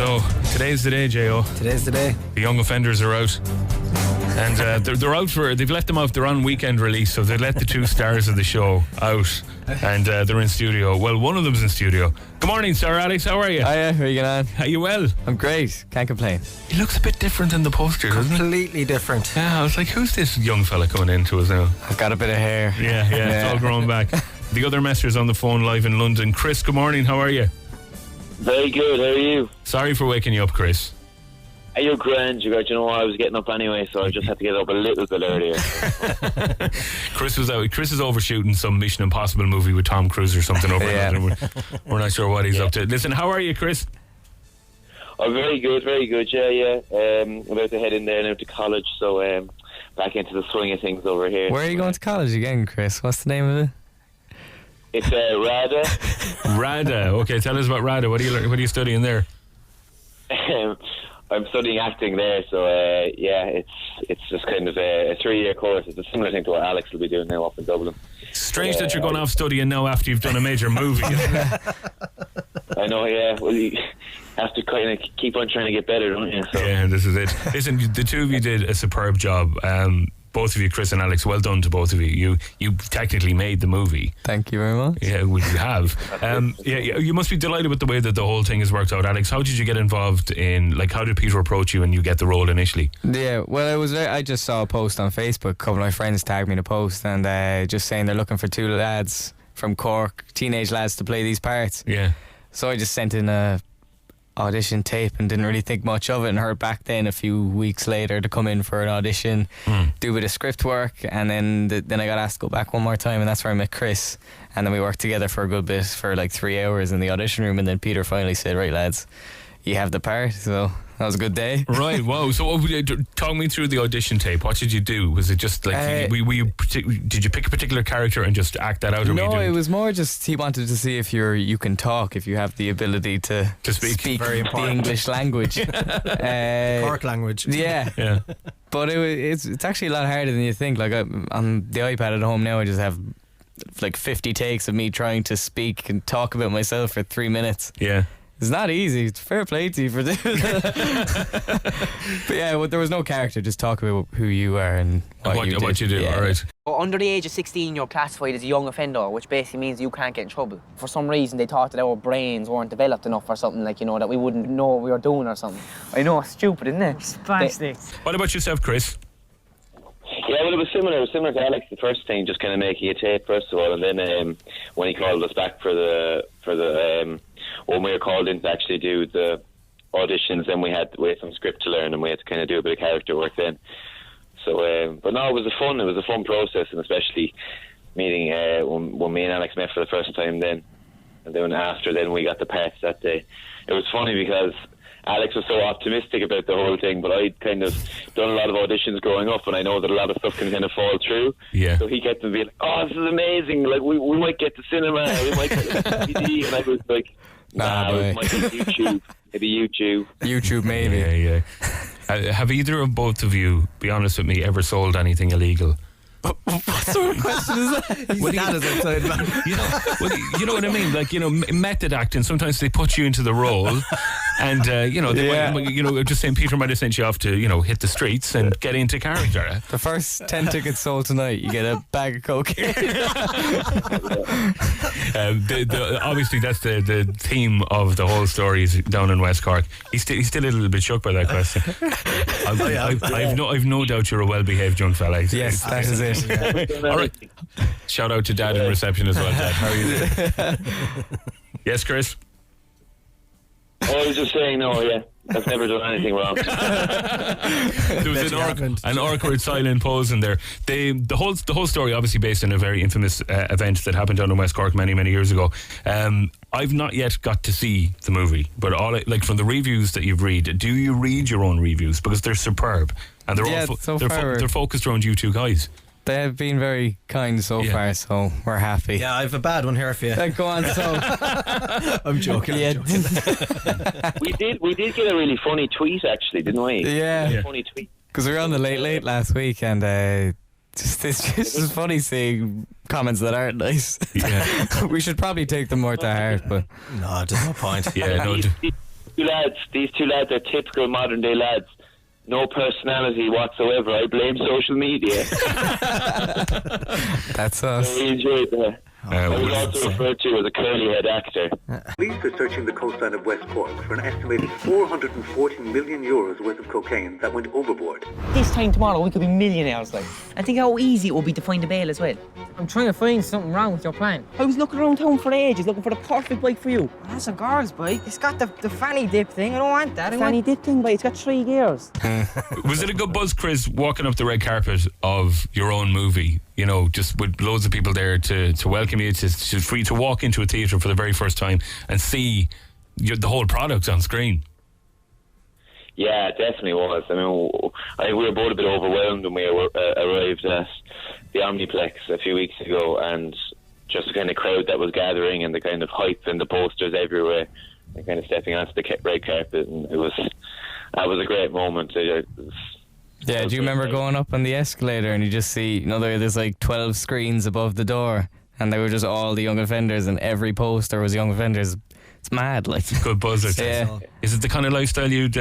So, today's the day, J.O. Today's the day. The young offenders are out. And they're out they've let them out, they're on weekend release, so they let the two stars of the show out. And they're in studio. Well, one of them's in studio. Good morning, Sir Alex, how are you? Hiya, how are you getting on? Are you well? I'm great, can't complain. He looks a bit different in the poster, doesn't he? Completely different. Yeah, I was like, who's this young fella coming into us now? I've got a bit of hair. Yeah, it's all grown back. The other messer's on the phone live in London. Chris, good morning, how are you? Very good, how are you? Sorry for waking you up, Chris. You're grand, you know I was getting up anyway, so I just had to get up a little bit earlier. Chris was out. Chris is overshooting some Mission Impossible movie with Tom Cruise or something over in London. We're not sure what he's up to. Listen, how are you, Chris? Oh, very good, yeah. About to head in there now to college, so back into the swing of things over here. Where are you going to college again, Chris? What's the name of it? It's RADA. RADA. Okay, tell us about RADA. What are you studying there? I'm studying acting there, so it's just kind of a 3-year course. It's a similar thing to what Alex will be doing now up in Dublin. Strange that you're going off studying now after you've done a major movie. I know, yeah. Well, you have to kind of keep on trying to get better, don't you? So. Yeah, this is it. Listen, the two of you did a superb job. Both of you, Chris and Alex, well done to both of you. You technically made the movie. Thank you very much. Yeah, well, you have. You must be delighted with the way that the whole thing has worked out. Alex, how did you get involved in, how did Peter approach you and you get the role initially? Yeah, well, I just saw a post on Facebook. A couple of my friends tagged me in a post and just saying they're looking for 2 lads from Cork, teenage lads, to play these parts. Yeah. So I just sent in a audition tape and didn't really think much of it, and heard back then a few weeks later to come in for an audition, do a bit of script work, and then I got asked to go back one more time, and that's where I met Chris, and then we worked together for a good bit, for 3 hours in the audition room, and then Peter finally said, right lads, you have the part. So that was a good day. Right, wow. So talk me through the audition tape. What did you do? Was it just did you pick a particular character and just act that out? Or no, it was more just he wanted to see if you can talk, if you have the ability to speak the English language. Cork language. Yeah. But it's actually a lot harder than you think. On the iPad at home now, I just have 50 takes of me trying to speak and talk about myself for 3 minutes. Yeah. It's not easy. It's fair play to you for doing that. But yeah, there was no character. Just talk about who you are and what you do. Yeah. All right. Under the age of 16, you're classified as a young offender, which basically means you can't get in trouble. For some reason, they thought that our brains weren't developed enough or something, that we wouldn't know what we were doing or something. I know, it's stupid, isn't it? Spastic. What about yourself, Chris? Yeah, well, it was similar. It was similar to Alex. The first thing, just kind of making a tape first of all, and then when he called us back for the when we were called in to actually do the auditions, then we had some script to learn, and we had to kind of do a bit of character work then. So, but no, it was a fun process, and especially meeting when me and Alex met for the first time then, and then after then we got the parts that day. It was funny because Alex was so optimistic about the whole thing, but I'd kind of done a lot of auditions growing up, and I know that a lot of stuff can kind of fall through. Yeah. So he kept on being like, "Oh, this is amazing! We might get to cinema, we might get to DVD," and I was like, "Nah, it might be YouTube, maybe YouTube." YouTube, maybe. Yeah. Have either of both of you, be honest with me, ever sold anything illegal? What sort of question is that? He's not as outside, man. You know what I mean? Method acting, sometimes they put you into the role and, might, just saying Peter might have sent you off to, hit the streets and get into character. The first 10 tickets sold tonight, you get a bag of cocaine. Obviously, that's the theme of the whole story is down in West Cork. He's still a little bit shook by that question. I've no doubt you're a well-behaved young fella. Yes, that is it. All right. Shout out to Dad in reception as well, Dad. How are you doing? Yes, Chris? I was just saying, no, yeah. I've never done anything wrong. There was an awkward silent pause in there. The whole story obviously based on a very infamous event that happened down in West Cork many years ago. I've not yet got to see the movie, but from the reviews that you've read, do you read your own reviews? Because they're superb and they're focused around you two guys. They have been very kind so far, so we're happy. Yeah, I have a bad one here for you. Go on, so. I'm joking. We did get a really funny tweet, actually, didn't we? Yeah. Funny tweet. Because we were on the late last week, and it's just funny seeing comments that aren't nice. Yeah. We should probably take them more to heart, but no, there's no point. Yeah, no. these two lads are typical modern day lads. No personality whatsoever. I blame social media. That's us. I enjoyed that. I was also referred to as a curly-head actor. Police are searching the coastline of West Cork for an estimated 440 million euros worth of cocaine that went overboard. This time tomorrow, we could be millionaires, like. I think how easy it would be to find a bail as well. I'm trying to find something wrong with your plan. I was looking around town for ages, looking for the perfect bike for you. Well, that's a girl's bike. It's got the fanny dip thing. I don't want that. Fanny dip thing, but it's got 3 gears. Was it a good buzz, Chris, walking up the red carpet of your own movie? You know, just with loads of people there to welcome you, for you to walk into a theatre for the very first time and see the whole product on screen. Yeah, it definitely was. I mean, we were both a bit overwhelmed when we arrived at the Omniplex a few weeks ago, and just the kind of crowd that was gathering and the kind of hype and the posters everywhere and kind of stepping onto the red carpet, and that was a great moment. Yeah, do you remember going up on the escalator and you just see, there's like 12 screens above the door and they were just all the young offenders and every poster was young offenders. It's mad, like. Good buzz. Yeah. Is it the kind of lifestyle you'd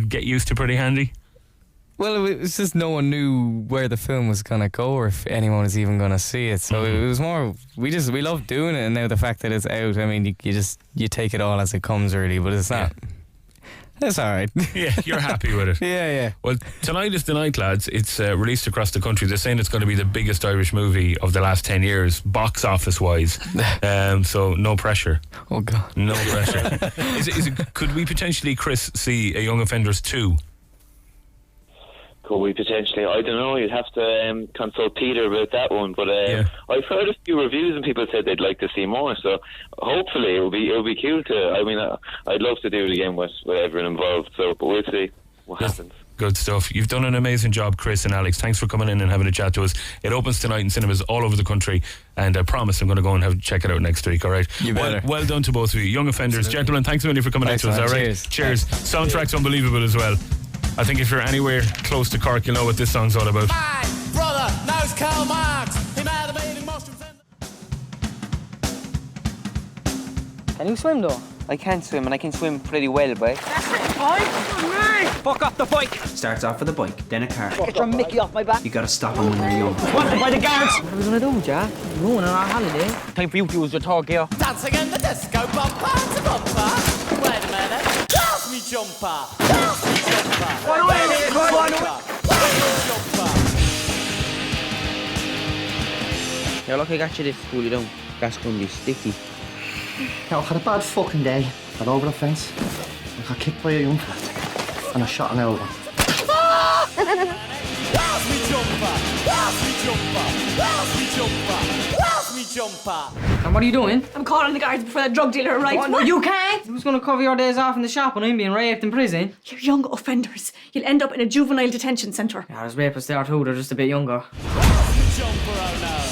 get used to pretty handy? Well, it was just no one knew where the film was going to go or if anyone was even going to see it. So it was more, we love doing it, and now the fact that it's out, I mean, you take it all as it comes, really, but it's not. Yeah. It's alright. Yeah, you're happy with it. Yeah. Well, tonight is the night, lads. It's released across the country. They're saying it's going to be the biggest Irish movie of the last 10 years, box office wise. So no pressure. Oh God, no pressure. Is it? Could we potentially, Chris, see a Young Offenders 2? Could we potentially? I don't know. You'd have to consult Peter about that one. But I've heard a few reviews and people said they'd like to see more. So hopefully it'll be cool to. I mean, I'd love to do it again with everyone involved. So, but we'll see what happens. Good stuff. You've done an amazing job, Chris and Alex. Thanks for coming in and having a chat to us. It opens tonight in cinemas all over the country, and I promise I'm going to go and check it out next week. All right. You better. Well done to both of you, Young Offenders, gentlemen. Thanks a million for coming in to us. All right. Cheers. Soundtrack's unbelievable as well. I think if you're anywhere close to Cork, you'll know what this song's all about. My brother knows Karl Marx. He made a meeting mushroom. Can you swim though? I can't swim, and I can swim pretty well, boy. That's it, boy. Fuck off the bike. Starts off with a bike, then a car. Get your Mickey off my back. You gotta stop them when they're young. Wanted by the guards. What are we gonna do, Jack? We're going on our holiday. Time for you to use your third gear. Dancing in the disco, bumper to bumper. Wait a minute. Pass me jumper. Pass me jumper. Run away, mate. Run away. Yeah, look, I got you this to cool you down. That's gonna be sticky. I had a bad fucking day. Got over the fence. I got kicked by a young fella. And I shot an elbow. Pass me jumper. Pass me jumper. Pass me jumper. Pass me jumper. And what are you doing? I'm calling the guards before that drug dealer arrives. What? No, you can't. Who's going to cover your days off in the shop when I'm being raped in prison? You're young offenders. You'll end up in a juvenile detention centre. Yeah, there's rapists there too. They're just a bit younger. Pass me jumper, oh no.